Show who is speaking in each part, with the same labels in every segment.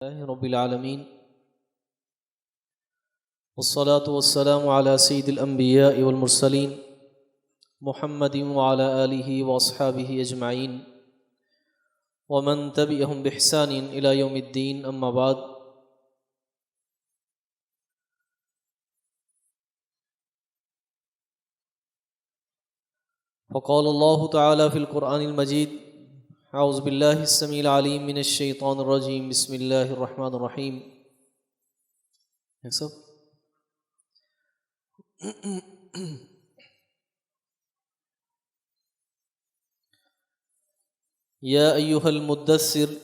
Speaker 1: لله رب العالمين والصلاة والسلام على سيد الأنبياء والمرسلين محمد وعلى آله وأصحابه أجمعين ومن تبعهم بإحسان إلى يوم الدين أما بعد فقال الله تعالى في القرآن المجيد اعوذ باللہ السمیع العلیم من الشیطان الرجیم بسم اللہ الرحمن الرحیم. یا ایہا المدثر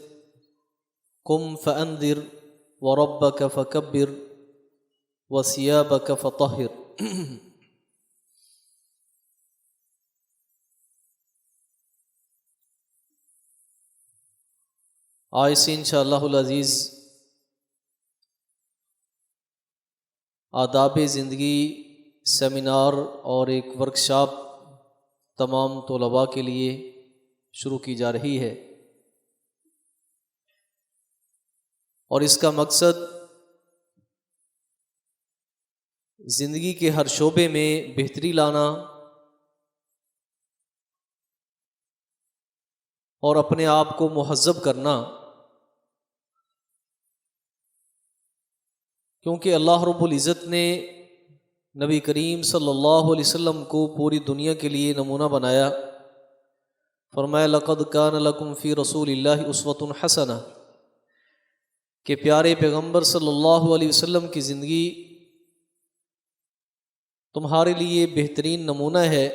Speaker 1: قم فانذر وربک فکبر وثیابک فطہر. آج سے انشاءاللہ العزیز آداب زندگی سیمینار اور ایک ورکشاپ تمام طلباء کے لیے شروع کی جا رہی ہے، اور اس کا مقصد زندگی کے ہر شعبے میں بہتری لانا اور اپنے آپ کو مہذب کرنا، کیونکہ اللہ رب العزت نے نبی کریم صلی اللہ علیہ وسلم کو پوری دنیا کے لیے نمونہ بنایا. فرمایا لقد کان لکم فی رسول اللہ اسوۃ حسنہ، کہ پیارے پیغمبر صلی اللہ علیہ وسلم کی زندگی تمہارے لیے بہترین نمونہ ہے،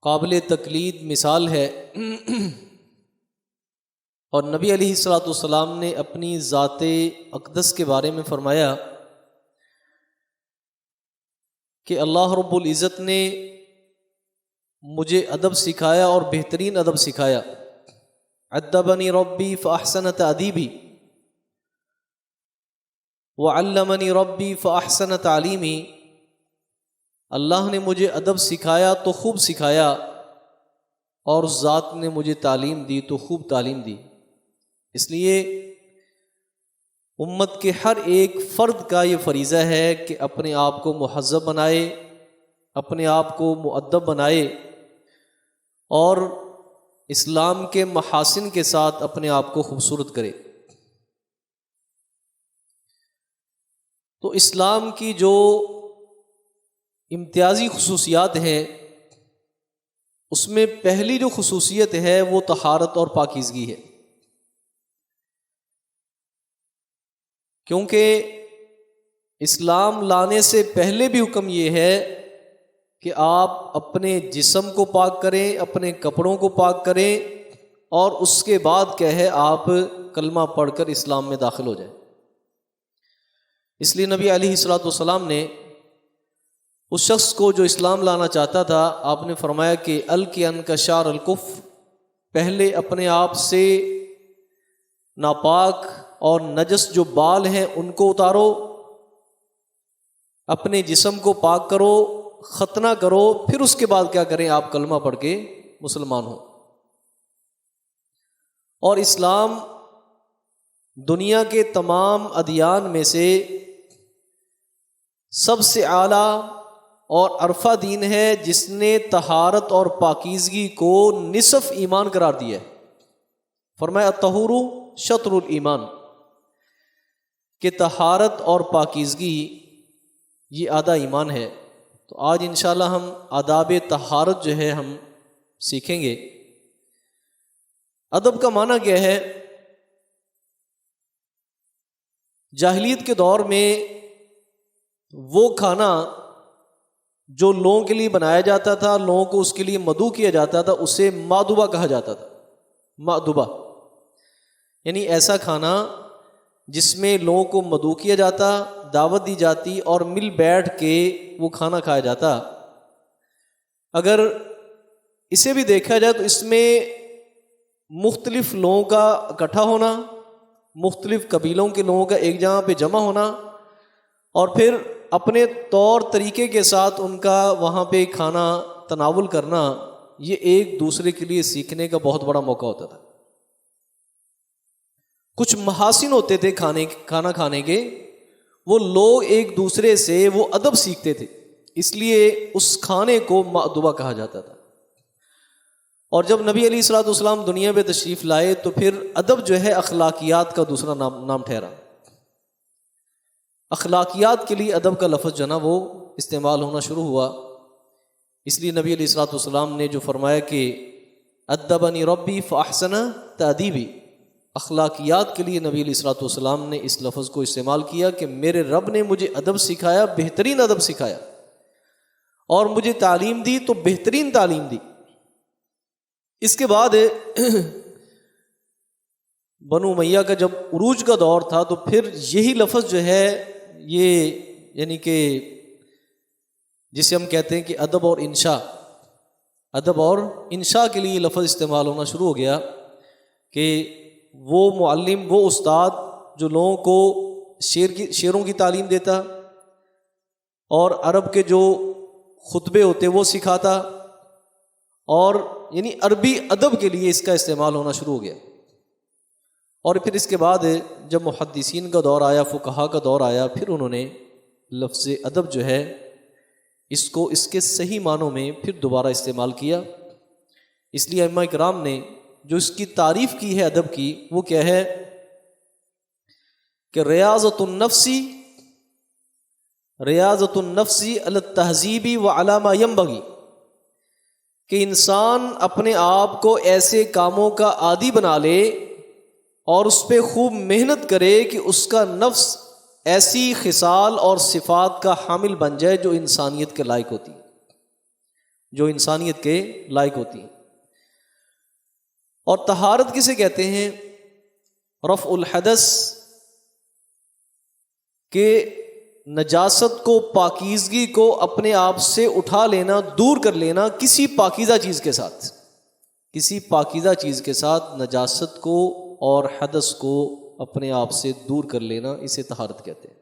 Speaker 1: قابل تقلید مثال ہے. اور نبی علیہ الصلوۃ والسلام نے اپنی ذات اقدس کے بارے میں فرمایا کہ اللہ رب العزت نے مجھے ادب سکھایا اور بہترین ادب سکھایا. ادبنی ربی فاحسن تأدیبی وعلمنی ربی فاحسن تعلیمی. اللہ نے مجھے ادب سکھایا تو خوب سکھایا، اور ذات نے مجھے تعلیم دی تو خوب تعلیم دی. اس لیے امت کے ہر ایک فرد کا یہ فریضہ ہے کہ اپنے آپ کو مہذب بنائے، اپنے آپ کو مؤدب بنائے، اور اسلام کے محاسن کے ساتھ اپنے آپ کو خوبصورت کرے. تو اسلام کی جو امتیازی خصوصیات ہیں، اس میں پہلی جو خصوصیت ہے وہ طہارت اور پاکیزگی ہے، کیونکہ اسلام لانے سے پہلے بھی حکم یہ ہے کہ آپ اپنے جسم کو پاک کریں، اپنے کپڑوں کو پاک کریں، اور اس کے بعد کیا ہے آپ کلمہ پڑھ کر اسلام میں داخل ہو جائیں. اس لیے نبی علیہ الصلوۃ والسلام نے اس شخص کو جو اسلام لانا چاہتا تھا، آپ نے فرمایا کہ القی عنک شعر الکفر، پہلے اپنے آپ سے ناپاک اور نجس جو بال ہیں ان کو اتارو، اپنے جسم کو پاک کرو، ختنہ کرو، پھر اس کے بعد کیا کریں آپ کلمہ پڑھ کے مسلمان ہو. اور اسلام دنیا کے تمام ادیان میں سے سب سے اعلیٰ اور عرفہ دین ہے جس نے طہارت اور پاکیزگی کو نصف ایمان قرار دیا ہے. فرمایا الطہور شطر الایمان، کہ طہارت اور پاکیزگی یہ آدھا ایمان ہے. تو آج انشاءاللہ ہم آداب طہارت جو ہے ہم سیکھیں گے. ادب کا معنی کیا ہے؟ جاہلیت کے دور میں وہ کھانا جو لوگوں کے لیے بنایا جاتا تھا، لوگوں کو اس کے لیے مدعو کیا جاتا تھا، اسے مأدبہ کہا جاتا تھا. مأدبہ یعنی ایسا کھانا جس میں لوگوں کو مدعو کیا جاتا، دعوت دی جاتی، اور مل بیٹھ کے وہ کھانا کھایا جاتا. اگر اسے بھی دیکھا جائے تو اس میں مختلف لوگوں کا اکٹھا ہونا، مختلف قبیلوں کے لوگوں کا ایک جگہ پہ جمع ہونا، اور پھر اپنے طور طریقے کے ساتھ ان کا وہاں پہ کھانا تناول کرنا، یہ ایک دوسرے کے لیے سیکھنے کا بہت بڑا موقع ہوتا تھا. کچھ محاسن ہوتے تھے کھانا کھانے کے، وہ لوگ ایک دوسرے سے وہ ادب سیکھتے تھے، اس لیے اس کھانے کو مأدبہ کہا جاتا تھا۔ اور جب نبی علیہ الصلوۃ والسلام دنیا میں تشریف لائے تو پھر ادب جو ہے اخلاقیات کا دوسرا نام ٹھہرا۔ اخلاقیات کے لیے ادب کا لفظ جو نا وہ استعمال ہونا شروع ہوا، اس لیے نبی علیہ الصلوۃ والسلام نے جو فرمایا کہ ادبنی ربی فاحسن تأدیبی، اخلاقیات کے لیے نبی علیہ الصلوۃ والسلام نے اس لفظ کو استعمال کیا کہ میرے رب نے مجھے ادب سکھایا، بہترین ادب سکھایا، اور مجھے تعلیم دی تو بہترین تعلیم دی۔ اس کے بعد بنو امیہ کا جب عروج کا دور تھا تو پھر یہی لفظ جو ہے یہ یعنی کہ جسے ہم کہتے ہیں کہ ادب اور انشاء کے لیے یہ لفظ استعمال ہونا شروع ہو گیا کہ وہ معلم، وہ استاد جو لوگوں کو شعروں کی تعلیم دیتا اور عرب کے جو خطبے ہوتے وہ سکھاتا، اور یعنی عربی ادب کے لیے اس کا استعمال ہونا شروع ہو گیا۔ اور پھر اس کے بعد جب محدثین کا دور آیا، فقہا کا دور آیا، پھر انہوں نے لفظ ادب جو ہے اس کو اس کے صحیح معنوں میں پھر دوبارہ استعمال کیا۔ اس لیے ائمہ کرام نے جو اس کی تعریف کی ہے ادب کی، وہ کیا ہے کہ ریاضت النفس علی التہذیب وعلی ما ینبغی، کہ انسان اپنے آپ کو ایسے کاموں کا عادی بنا لے اور اس پہ خوب محنت کرے کہ اس کا نفس ایسی خصال اور صفات کا حامل بن جائے جو انسانیت کے لائق ہوتی ہیں، اور طہارت کسے کہتے ہیں؟ رفع الحدث، کہ نجاست کو، پاکیزگی کو اپنے آپ سے اٹھا لینا، دور کر لینا کسی پاکیزہ چیز کے ساتھ نجاست کو اور حدث کو اپنے آپ سے دور کر لینا، اسے طہارت کہتے ہیں۔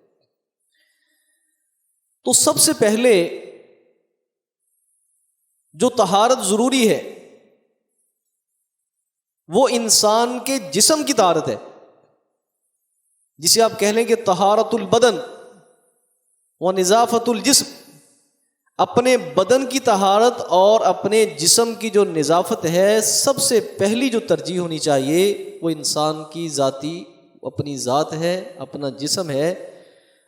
Speaker 1: تو سب سے پہلے جو طہارت ضروری ہے وہ انسان کے جسم کی طہارت ہے، جسے آپ کہہ لیں کہ طہارت البدن و نظافت الجسم، اپنے بدن کی طہارت اور اپنے جسم کی جو نظافت ہے، سب سے پہلی جو ترجیح ہونی چاہیے وہ انسان کی ذاتی اپنی ذات ہے، اپنا جسم ہے۔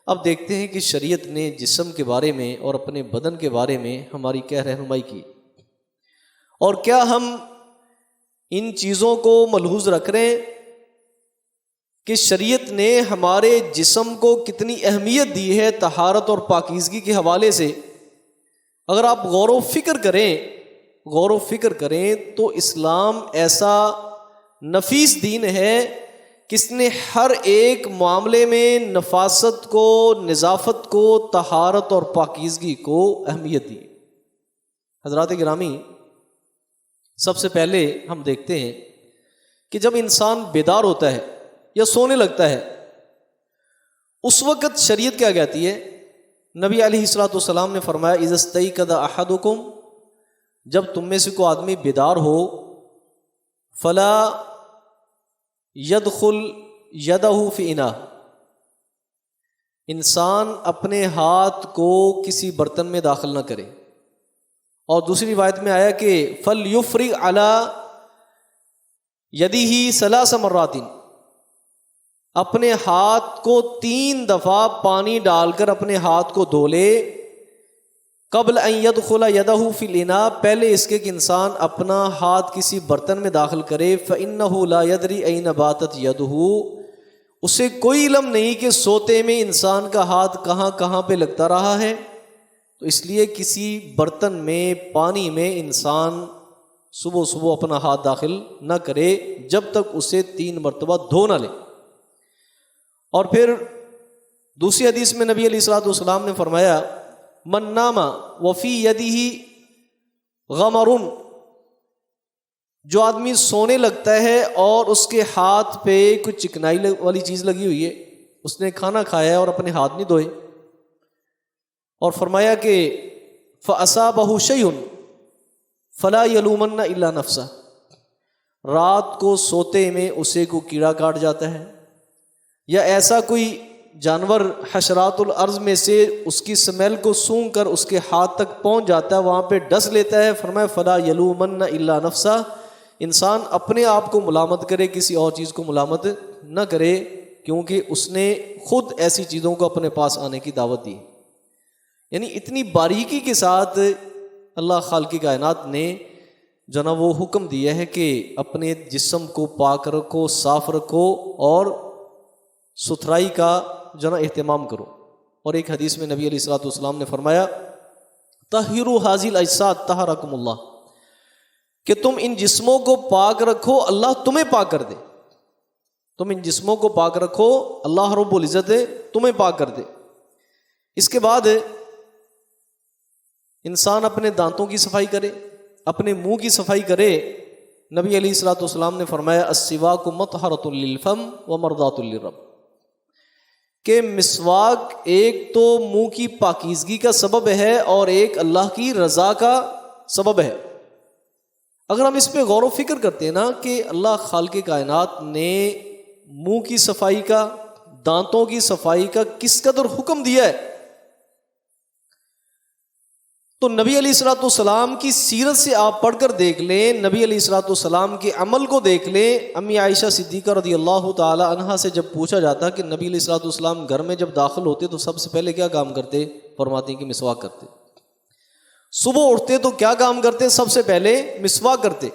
Speaker 1: اب دیکھتے ہیں کہ شریعت نے جسم کے بارے میں اور اپنے بدن کے بارے میں ہماری کیا رہنمائی کی، اور کیا ہم ان چیزوں کو ملحوظ رکھ رہے ہیں کہ شریعت نے ہمارے جسم کو کتنی اہمیت دی ہے طہارت اور پاکیزگی کے حوالے سے۔ اگر آپ غور و فکر کریں تو اسلام ایسا نفیس دین ہے کہ اس نے ہر ایک معاملے میں نفاست کو، نظافت کو، طہارت اور پاکیزگی کو اہمیت دی۔ حضرات گرامی، سب سے پہلے ہم دیکھتے ہیں کہ جب انسان بیدار ہوتا ہے یا سونے لگتا ہے، اس وقت شریعت کیا کہتی ہے؟ نبی علیہ الصلوۃ والسلام نے فرمایا اذا استيقظ احدكم، جب تم میں سے کوئی آدمی بیدار ہو، فلا يدخل يده في اناء، انسان اپنے ہاتھ کو کسی برتن میں داخل نہ کرے۔ اور دوسری روایت میں آیا کہ فَلْيُفْرِغْ عَلَى يَدِهِ 3 مرات، اپنے ہاتھ کو 3 دفعہ پانی ڈال کر اپنے ہاتھ کو دھو لے، قبل ان يدخل يده في الاناء، پہلے اس کے کہ انسان اپنا ہاتھ کسی برتن میں داخل کرے، فإنه لا يدري أين باتت يده، اسے کوئی علم نہیں کہ سوتے میں انسان کا ہاتھ کہاں کہاں پہ لگتا رہا ہے۔ تو اس لیے کسی برتن میں، پانی میں انسان صبح صبح اپنا ہاتھ داخل نہ کرے جب تک اسے 3 مرتبہ دھو نہ لے۔ اور پھر دوسری حدیث میں نبی علیہ الصلوۃ والسلام نے فرمایا من نام وفی یدہ غمر، جو آدمی سونے لگتا ہے اور اس کے ہاتھ پہ کچھ چکنائی والی چیز لگی ہوئی ہے، اس نے کھانا کھایا ہے اور اپنے ہاتھ نہیں دھوئے، اور فرمایا کہ فَأَصَابَهُ شَيْءٌ فَلَا يَلُومَنَّ إِلَّا نَفْسَهُ، رات کو سوتے میں اسے کو کیڑا کاٹ جاتا ہے یا ایسا کوئی جانور حشرات الارض میں سے اس کی سمیل کو سونگھ کر اس کے ہاتھ تک پہنچ جاتا ہے، وہاں پہ ڈس لیتا ہے، فرمایا فلا یلومن الا نفسہ، انسان اپنے آپ کو ملامت کرے، کسی اور چیز کو ملامت نہ کرے، کیونکہ اس نے خود ایسی چیزوں کو اپنے پاس آنے کی دعوت دی۔ یعنی اتنی باریکی کے ساتھ اللہ خالق کائنات نے جو نا وہ حکم دیا ہے کہ اپنے جسم کو پاک رکھو، صاف رکھو اور ستھرائی کا جو نا اہتمام کرو۔ اور ایک حدیث میں نبی علیہ الصلوۃ والسلام نے فرمایا طہروا ھذی الاجساد طہرکم اللہ، کہ تم ان جسموں کو پاک رکھو، اللہ تمہیں پاک کر دے۔ تم ان جسموں کو پاک رکھو، اللہ رب العزت تمہیں پاک کر دے۔ اس کے بعد انسان اپنے دانتوں کی صفائی کرے، اپنے منہ کی صفائی کرے۔ نبی علیہ الصلوۃ والسلام نے فرمایا السواک مطہرۃ للفم ومرضاۃ للرب، کہ مسواک ایک تو منہ کی پاکیزگی کا سبب ہے اور ایک اللہ کی رضا کا سبب ہے۔ اگر ہم اس پہ غور و فکر کرتے ہیں نا کہ اللہ خالق کائنات نے منہ کی صفائی کا، دانتوں کی صفائی کا کس قدر حکم دیا ہے، تو نبی علیہ الصلوۃ والسلام کی سیرت سے آپ پڑھ کر دیکھ لیں، نبی علیہ الصلوۃ والسلام کے عمل کو دیکھ لیں۔ امی عائشہ صدیقہ رضی اللہ تعالی عنہا سے جب پوچھا جاتا کہ نبی علیہ الصلوۃ والسلام گھر میں جب داخل ہوتے تو سب سے پہلے کیا کام کرتے، فرماتے ہیں کہ مسواک کرتے۔ صبح اٹھتے تو کیا کام کرتے، سب سے پہلے مسواک کرتے۔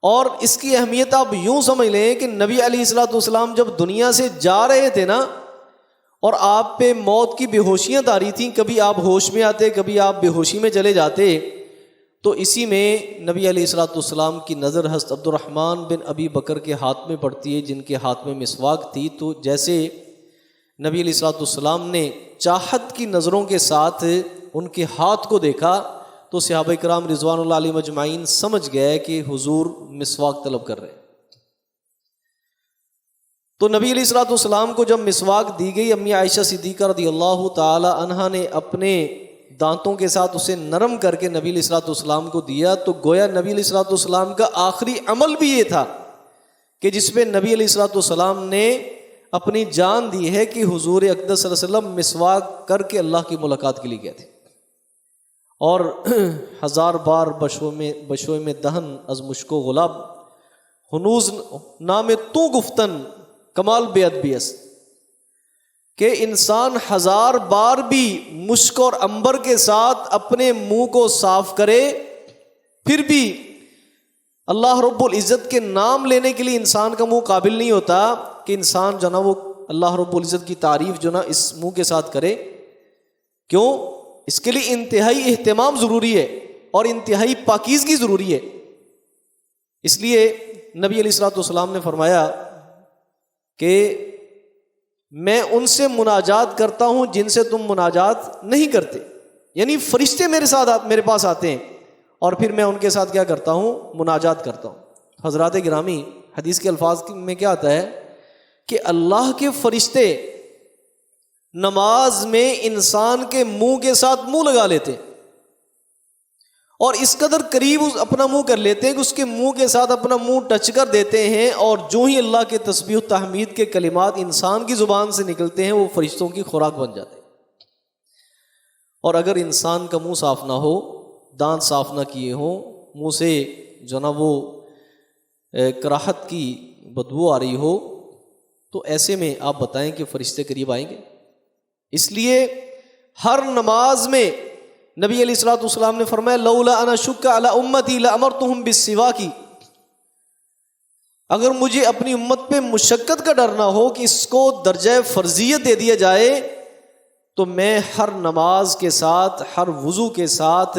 Speaker 1: اور اس کی اہمیت آپ یوں سمجھ لیں کہ نبی علیہ الصلوۃ والسلام جب دنیا سے جا رہے تھے نا، اور آپ پہ موت کی بے ہوشیاں طاری تھیں، کبھی آپ ہوش میں آتے، کبھی آپ بے ہوشی میں چلے جاتے، تو اسی میں نبی علیہ الصلوۃ والسلام کی نظر حضرت عبد الرحمن بن ابی بکر کے ہاتھ میں پڑتی ہے، جن کے ہاتھ میں مسواک تھی۔ تو جیسے نبی علیہ الصلوۃ والسلام نے چاہت کی نظروں کے ساتھ ان کے ہاتھ کو دیکھا تو صحابہ کرام رضوان اللہ علیہم اجمعین سمجھ گئے کہ حضور مسواک طلب کر رہے ہیں۔ تو نبی علیہ الصلوۃ والسلام کو جب مسواک دی گئی، امی عائشہ صدیقہ رضی اللہ تعالی عنہا نے اپنے دانتوں کے ساتھ اسے نرم کر کے نبی علیہ الصلوۃ والسلام کو دیا، تو گویا نبی علیہ الصلوۃ والسلام کا آخری عمل بھی یہ تھا کہ جس پہ نبی علیہ الصلوۃ والسلام نے اپنی جان دی ہے کہ حضور اقدس صلی اللہ علیہ وسلم مسواک کر کے اللہ کی ملاقات کے لیے گئے تھے۔ اور ہزار بار بشو میں دہن از مشک و غلاب، ہنوز نام تو گفتن کمال بے ادبی است، کہ انسان ہزار بار بھی مشک اور عنبر کے ساتھ اپنے منہ کو صاف کرے، پھر بھی اللہ رب العزت کے نام لینے کے لیے انسان کا منہ قابل نہیں ہوتا کہ انسان جو نا وہ اللہ رب العزت کی تعریف جو نا اس منہ کے ساتھ کرے۔ کیوں؟ اس کے لیے انتہائی اہتمام ضروری ہے اور انتہائی پاکیزگی ضروری ہے۔ اس لیے نبی علیہ الصلوۃ والسلام نے فرمایا کہ میں ان سے مناجات کرتا ہوں جن سے تم مناجات نہیں کرتے، یعنی فرشتے میرے پاس آتے ہیں اور پھر میں ان کے ساتھ کیا کرتا ہوں، مناجات کرتا ہوں۔ حضرات گرامی، حدیث کے الفاظ میں کیا آتا ہے کہ اللہ کے فرشتے نماز میں انسان کے منہ کے ساتھ منہ لگا لیتے اور اس قدر قریب اپنا منہ کر لیتے ہیں کہ اس کے منہ کے ساتھ اپنا منہ ٹچ کر دیتے ہیں، اور جو ہی اللہ کے تسبیح و تحمید کے کلمات انسان کی زبان سے نکلتے ہیں وہ فرشتوں کی خوراک بن جاتے ہیں۔ اور اگر انسان کا منہ صاف نہ ہو، دانت صاف نہ کیے ہوں، منہ سے جو نا وہ کراہت کی بدبو آ رہی ہو، تو ایسے میں آپ بتائیں کہ فرشتے قریب آئیں گے؟ اس لیے ہر نماز میں نبی علیہ الصلوۃ والسلام نے فرمایا لولا انا اشق علی امتی لامرتهم بالسواک، اگر مجھے اپنی امت پہ مشقت کا ڈر نہ ہو کہ اس کو درجہ فرضیت دے دیا جائے، تو میں ہر نماز کے ساتھ، ہر وضو کے ساتھ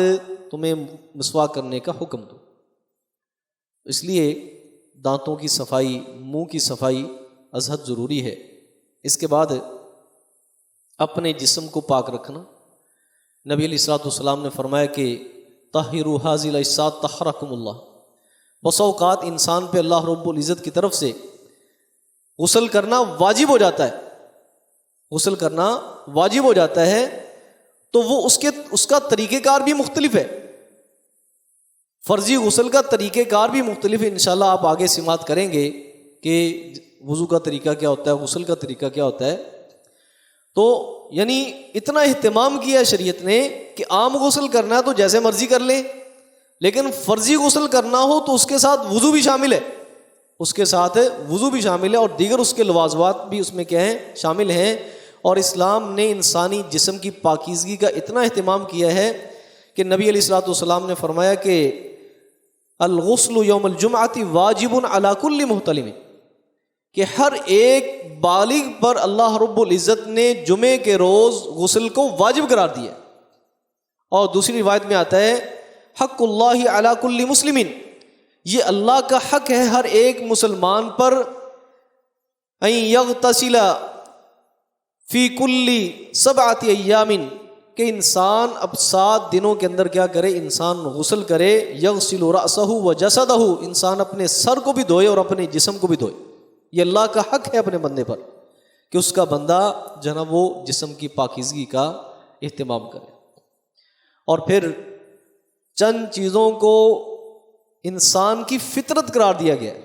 Speaker 1: تمہیں مسواک کرنے کا حکم دوں۔ اس لیے دانتوں کی صفائی، منہ کی صفائی ازحد ضروری ہے۔ اس کے بعد اپنے جسم کو پاک رکھنا۔ نبی علیہ الصلوۃ والسلام نے فرمایا کہ طہروا ھذی الاجساد طہرکم اللہ۔ بس اوقات انسان پہ اللہ رب العزت کی طرف سے غسل کرنا واجب ہو جاتا ہے، غسل کرنا واجب ہو جاتا ہے، تو وہ اس کا طریقہ کار بھی مختلف ہے، فرضی غسل کا طریقہ کار بھی مختلف ہے۔ انشاءاللہ آپ آگے سماعت کریں گے کہ وضو کا طریقہ کیا ہوتا ہے، غسل کا طریقہ کیا ہوتا ہے. تو یعنی اتنا اہتمام کیا شریعت نے کہ عام غسل کرنا ہے تو جیسے مرضی کر لیں، لیکن فرضی غسل کرنا ہو تو اس کے ساتھ وضو بھی شامل ہے، اس کے ساتھ وضو بھی شامل ہے، اور دیگر اس کے لوازمات بھی اس میں کیا ہیں، شامل ہیں. اور اسلام نے انسانی جسم کی پاکیزگی کا اتنا اہتمام کیا ہے کہ نبی علیہ الصلوۃ والسلام نے فرمایا کہ الغسل یوم الجمعۃ واجب علی کل محتلم، کہ ہر ایک بالغ پر اللہ رب العزت نے جمعے کے روز غسل کو واجب قرار دیا. اور دوسری روایت میں آتا ہے حق اللہ علی کل مسلم، یہ اللہ کا حق ہے ہر ایک مسلمان پر، ان یغتسل فی کل 7 ایام، کہ انسان اب 7 دنوں کے اندر کیا کرے، انسان غسل کرے. یغسل رأسہ و جسدہ، انسان اپنے سر کو بھی دھوئے اور اپنے جسم کو بھی دھوئے. یہ اللہ کا حق ہے اپنے بندے پر کہ اس کا بندہ جناب وہ جسم کی پاکیزگی کا اہتمام کرے. اور پھر چند چیزوں کو انسان کی فطرت قرار دیا گیا ہے،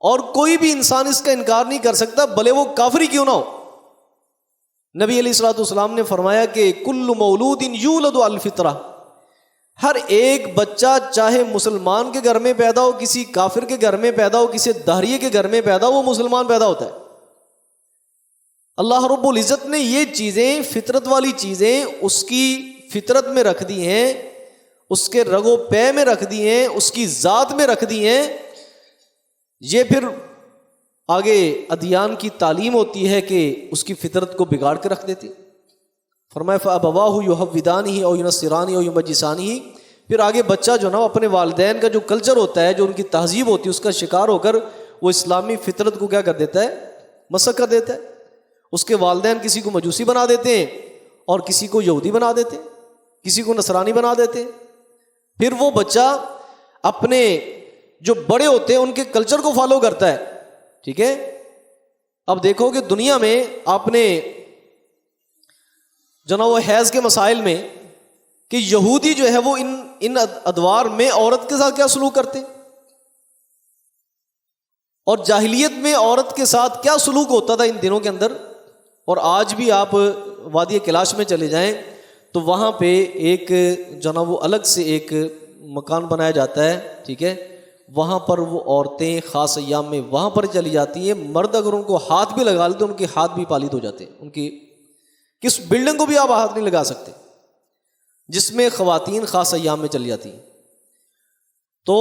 Speaker 1: اور کوئی بھی انسان اس کا انکار نہیں کر سکتا، بھلے وہ کافر ہی کیوں نہ ہو. نبی علیہ الصلوۃ والسلام نے فرمایا کہ کل مولود یولد علی الفطرہ، ہر ایک بچہ چاہے مسلمان کے گھر میں پیدا ہو، کسی کافر کے گھر میں پیدا ہو، کسی دہریے کے گھر میں پیدا ہو، وہ مسلمان پیدا ہوتا ہے. اللہ رب العزت نے یہ چیزیں، فطرت والی چیزیں اس کی فطرت میں رکھ دی ہیں، اس کے رگ و پے میں رکھ دی ہیں، اس کی ذات میں رکھ دی ہیں. یہ پھر آگے ادیان کی تعلیم ہوتی ہے کہ اس کی فطرت کو بگاڑ کے رکھ دیتی. فرمایا فَأَبَوَاهُ يُحَوِّدَانِهِ أَوْ يُنَصِّرَانِهِ أَوْ يُمَجِّسَانِهِ، پھر آگے بچہ جو نا اپنے والدین کا جو کلچر ہوتا ہے، جو ان کی تہذیب ہوتی ہے، اس کا شکار ہو کر وہ اسلامی فطرت کو کیا کر دیتا ہے، مسخ کر دیتا ہے. اس کے والدین کسی کو مجوسی بنا دیتے ہیں اور کسی کو یہودی بنا دیتے ہیں، کسی کو نصرانی بنا دیتے ہیں. پھر وہ بچہ اپنے جو بڑے ہوتے ہیں ان کے کلچر کو فالو کرتا ہے. ٹھیک ہے، اب دیکھو کہ دنیا میں آپ نے جناب وہ حیض کے مسائل میں کہ یہودی جو ہے وہ ان ادوار میں عورت کے ساتھ کیا سلوک کرتے، اور جاہلیت میں عورت کے ساتھ کیا سلوک ہوتا تھا ان دنوں کے اندر. اور آج بھی آپ وادی کیلاش میں چلے جائیں تو وہاں پہ ایک جناب وہ الگ سے ایک مکان بنایا جاتا ہے. ٹھیک ہے، وہاں پر وہ عورتیں خاص ایام میں وہاں پر چلی جاتی ہیں. مرد اگر ان کو ہاتھ بھی لگا لیتے ان کے ہاتھ بھی پالید ہو جاتے ہیں. ان کی کس بلڈنگ کو بھی آپ ہاتھ نہیں لگا سکتے جس میں خواتین خاص ایام میں چلی جاتی ہیں. تو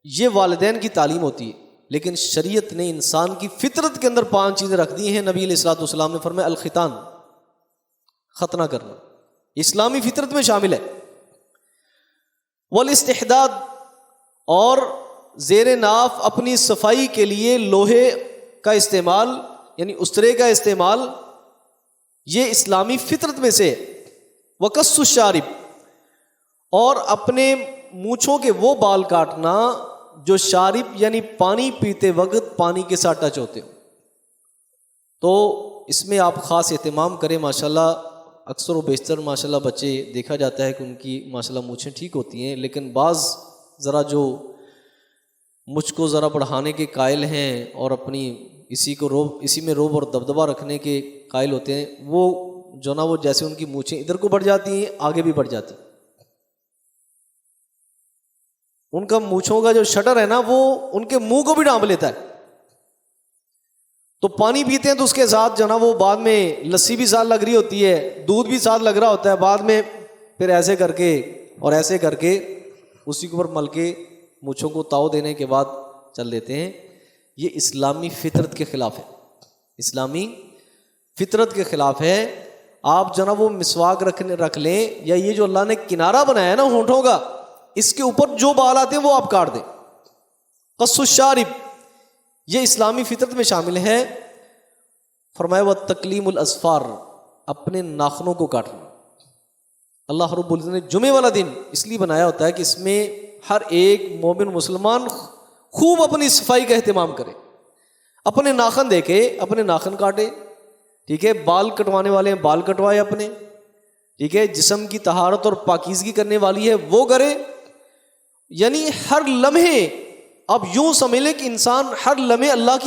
Speaker 1: یہ والدین کی تعلیم ہوتی ہے، لیکن شریعت نے انسان کی فطرت کے اندر 5 چیزیں رکھ دی ہیں. نبی علیہ الصلوۃ والسلام نے فرمایا الختان، ختنہ کرنا اسلامی فطرت میں شامل ہے. والاستحداد، اور زیر ناف اپنی صفائی کے لیے لوہے کا استعمال یعنی استرے کا استعمال، یہ اسلامی فطرت میں سے. وقص الشارب، اور اپنے مونچھوں کے وہ بال کاٹنا جو شارب یعنی پانی پیتے وقت پانی کے ساتھ ٹچ ہوتے ہو. تو اس میں آپ خاص اہتمام کریں. ماشاءاللہ اکثر و بیشتر ماشاءاللہ بچے دیکھا جاتا ہے کہ ان کی ماشاءاللہ مونچھیں ٹھیک ہوتی ہیں، لیکن بعض ذرا جو مجھ کو ذرا بڑھانے کے قائل ہیں اور اپنی اسی میں روب اور دبدبہ رکھنے کے قائل ہوتے ہیں، وہ جو نا وہ جیسے ان کی مونچھیں ادھر کو بڑھ جاتی ہیں آگے بھی بڑھ جاتی ہیں. ان کا مونچھوں کا جو شٹر ہے نا وہ ان کے منہ کو بھی ڈھانپ لیتا ہے. تو پانی پیتے ہیں تو اس کے ساتھ جو نا وہ بعد میں لسی بھی ساتھ لگ رہی ہوتی ہے، دودھ بھی ساتھ لگ رہا ہوتا ہے. بعد میں پھر ایسے کر کے اور ایسے کر کے اسی کے اوپر مل کے مونچھوں کو تاؤ دینے کے بعد چل دیتے ہیں. یہ اسلامی فطرت کے خلاف ہے، اسلامی فطرت کے خلاف ہے. آپ جناب وہ مسواک رکھ لیں، یا یہ جو اللہ نے کنارہ بنایا ہے نا ہونٹوں کا، اس کے اوپر جو بال آتے ہیں وہ آپ کاٹ دیں. قص الشارب، یہ اسلامی فطرت میں شامل ہے. فرمایا وتکلیم الاظفار، اپنے ناخنوں کو کاٹنا. اللہ رب العزت نے جمعے والا دن اس لیے بنایا ہوتا ہے کہ اس میں ہر ایک مومن مسلمان خوب اپنی صفائی کا اہتمام کرے، اپنے ناخن دیکھے، اپنے ناخن کاٹے. ٹھیک ہے، بال کٹوانے والے ہیں بال کٹوائے اپنے. ٹھیک ہے، جسم کی طہارت اور پاکیزگی کرنے والی ہے وہ کرے. یعنی ہر لمحے اب یوں سمجھ لیں کہ انسان ہر لمحے اللہ کی